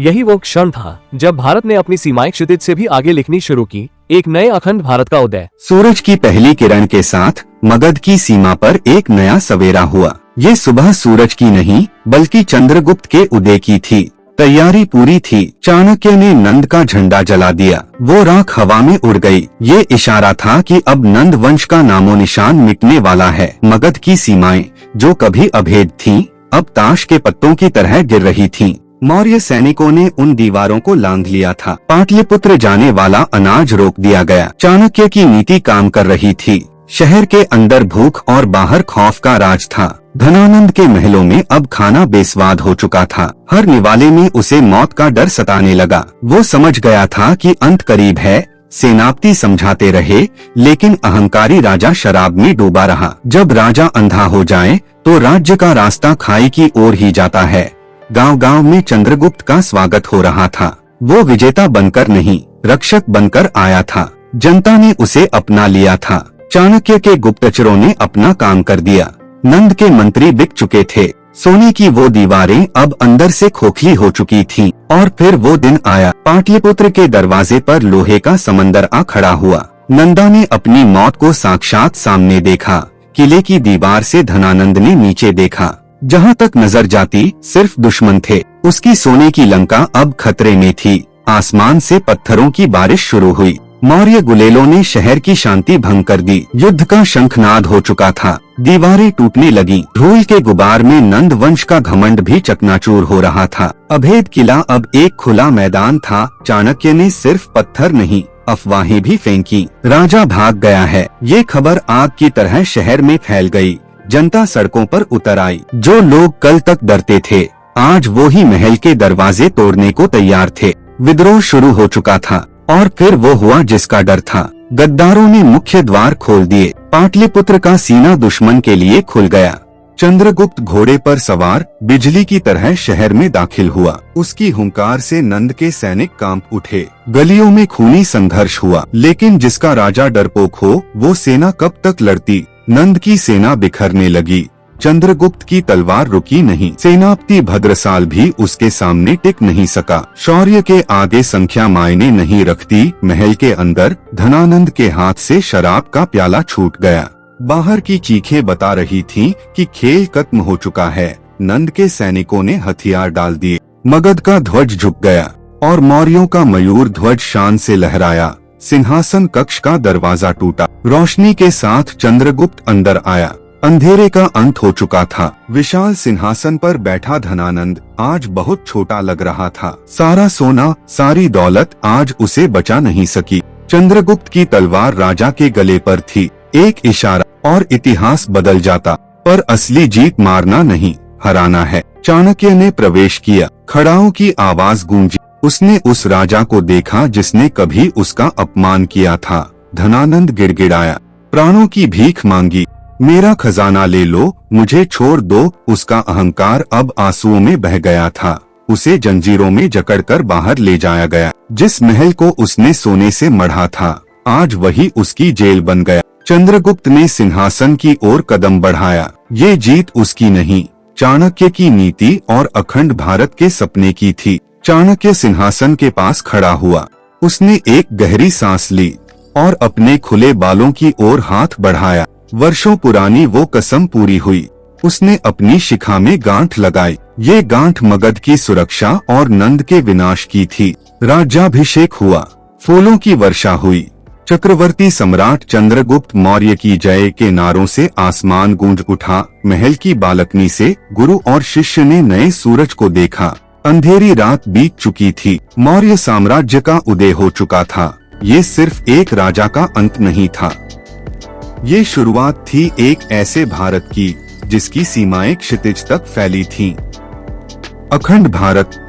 यही वो क्षण था जब भारत ने अपनी सीमाएं क्षितिज से भी आगे लिखनी शुरू की, एक नए अखंड भारत का उदय। सूरज की पहली किरण के साथ मगध की सीमा पर एक नया सवेरा हुआ। ये सुबह सूरज की नहीं बल्कि चंद्रगुप्त के उदय की थी। तैयारी पूरी थी। चाणक्य ने नंद का झंडा जला दिया। वो राख हवा में उड़ गई। ये इशारा था कि अब नंद वंश का नामो निशान मिटने वाला है। मगध की सीमाएं जो कभी अभेद थीं, अब ताश के पत्तों की तरह गिर रही थीं। मौर्य सैनिकों ने उन दीवारों को लांघ लिया था। पाटलिपुत्र जाने वाला अनाज रोक दिया गया। चाणक्य की नीति काम कर रही थी। शहर के अंदर भूख और बाहर खौफ का राज था। धनानंद के महलों में अब खाना बेस्वाद हो चुका था। हर निवाले में उसे मौत का डर सताने लगा। वो समझ गया था कि अंत करीब है। सेनापति समझाते रहे, लेकिन अहंकारी राजा शराब में डूबा रहा। जब राजा अंधा हो जाए तो राज्य का रास्ता खाई की ओर ही जाता है। गांव-गांव में चंद्रगुप्त का स्वागत हो रहा था। वो विजेता बनकर नहीं, रक्षक बनकर आया था। जनता ने उसे अपना लिया था। चाणक्य के गुप्तचरों ने अपना काम कर दिया। नंद के मंत्री बिक चुके थे। सोने की वो दीवारें अब अंदर से खोखली हो चुकी थीं। और फिर वो दिन आया। पाटलिपुत्र के दरवाजे पर लोहे का समंदर आ खड़ा हुआ। नंदा ने अपनी मौत को साक्षात सामने देखा। किले की दीवार से धनानंद ने नीचे देखा। जहाँ तक नजर जाती सिर्फ दुश्मन थे। उसकी सोने की लंका अब खतरे में थी। आसमान से पत्थरों की बारिश शुरू हुई। मौर्य गुलेलों ने शहर की शांति भंग कर दी। युद्ध का शंखनाद हो चुका था। दीवारें टूटने लगी। धूल के गुबार में नंद वंश का घमंड भी चकनाचूर हो रहा था। अभेद किला अब एक खुला मैदान था। चाणक्य ने सिर्फ पत्थर नहीं, अफवाहें भी फेंकी। राजा भाग गया है। ये खबर आग की तरह शहर में फैल गई। जनता सड़कों पर उतर आई। जो लोग कल तक डरते थे, आज वो ही महल के दरवाजे तोड़ने को तैयार थे। विद्रोह शुरू हो चुका था। और फिर वो हुआ जिसका डर था। गद्दारों ने मुख्य द्वार खोल दिए। पाटलिपुत्र का सीना दुश्मन के लिए खुल गया। चंद्रगुप्त घोड़े पर सवार बिजली की तरह शहर में दाखिल हुआ। उसकी हुंकार से नंद के सैनिक कांप उठे। गलियों में खूनी संघर्ष हुआ। लेकिन जिसका राजा डरपोक हो, वो सेना कब तक लड़ती। नंद की सेना बिखरने लगी। चंद्रगुप्त की तलवार रुकी नहीं। सेनापति भद्रसाल भी उसके सामने टिक नहीं सका। शौर्य के आगे संख्या मायने नहीं रखती। महल के अंदर धनानंद के हाथ से शराब का प्याला छूट गया। बाहर की चीखें बता रही थीं कि खेल खत्म हो चुका है। नंद के सैनिकों ने हथियार डाल दिए। मगध का ध्वज झुक गया और मौर्यों का मयूर ध्वज शान से लहराया। सिंहासन कक्ष का दरवाजा टूटा। रोशनी के साथ चंद्रगुप्त अंदर आया। अंधेरे का अंत हो चुका था। विशाल सिंहासन पर बैठा धनानंद आज बहुत छोटा लग रहा था। सारा सोना, सारी दौलत आज उसे बचा नहीं सकी। चंद्रगुप्त की तलवार राजा के गले पर थी। एक इशारा और इतिहास बदल जाता। पर असली जीत मारना नहीं, हराना है। चाणक्य ने प्रवेश किया। खड़ाओं की आवाज गूंजी। उसने उस राजा को देखा जिसने कभी उसका अपमान किया था। धनानंद गिड़गिड़ाया, प्राणों की भीख मांगी। मेरा खजाना ले लो, मुझे छोड़ दो। उसका अहंकार अब आंसुओं में बह गया था। उसे जंजीरों में जकड़कर बाहर ले जाया गया। जिस महल को उसने सोने से मढ़ा था, आज वही उसकी जेल बन गया। चंद्रगुप्त ने सिंहासन की ओर कदम बढ़ाया। ये जीत उसकी नहीं, चाणक्य की नीति और अखंड भारत के सपने की थी। चाणक्य सिंहासन के पास खड़ा हुआ। उसने एक गहरी सांस ली और अपने खुले बालों की ओर हाथ बढ़ाया। वर्षों पुरानी वो कसम पूरी हुई। उसने अपनी शिखा में गांठ लगाई। ये गांठ मगध की सुरक्षा और नंद के विनाश की थी। राज्याभिषेक हुआ। फूलों की वर्षा हुई। चक्रवर्ती सम्राट चंद्रगुप्त मौर्य की जय के नारों से आसमान गूंज उठा। महल की बालकनी से गुरु और शिष्य ने नए सूरज को देखा। अंधेरी रात बीत चुकी थी। मौर्य साम्राज्य का उदय हो चुका था। ये सिर्फ एक राजा का अंत नहीं था। ये शुरुआत थी एक ऐसे भारत की जिसकी सीमाएं क्षितिज तक फैली थीं। अखंड भारत